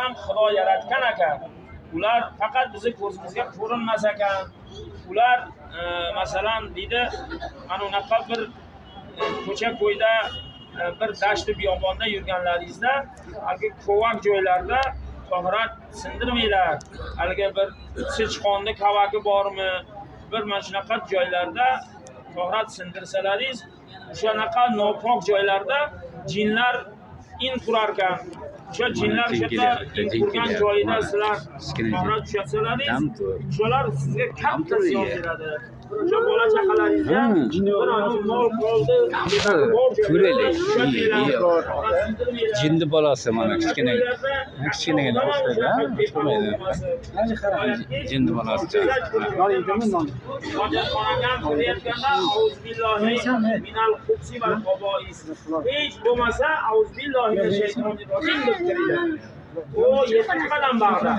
ham Xudo yaratgan ekan. Ular faqat bizni ko'zimizga ko'rinmas ekan. Ular masalan deydi, ana unaqa bir ko'cha ko'yda bir dashti biyobonda yurganlaringizda, haligi ko'vak joylarda tohrat sindirmanglar. Haligi bir sichqonni kavagi bormi, bir mana shunaqa joylarda tohrat sindirsalaringiz, o'shanaqa nopok joylarda jinlar in qurar ekan. O'sha jinlar o'sha in qurgan joyida sizlar tohrat tushatsalaringiz, o'shalar sizga katta ziyon beradi. O'sha bola chaqalaringizga bir mol qoldi, ko'raylik. Jinni bolasi mana kichkina o'xshaydi. Jinni bolasi. Hech bo'lmasa auzbillahi minash shaytonir rojim deb kiringlar. O 7 qadam bag'da.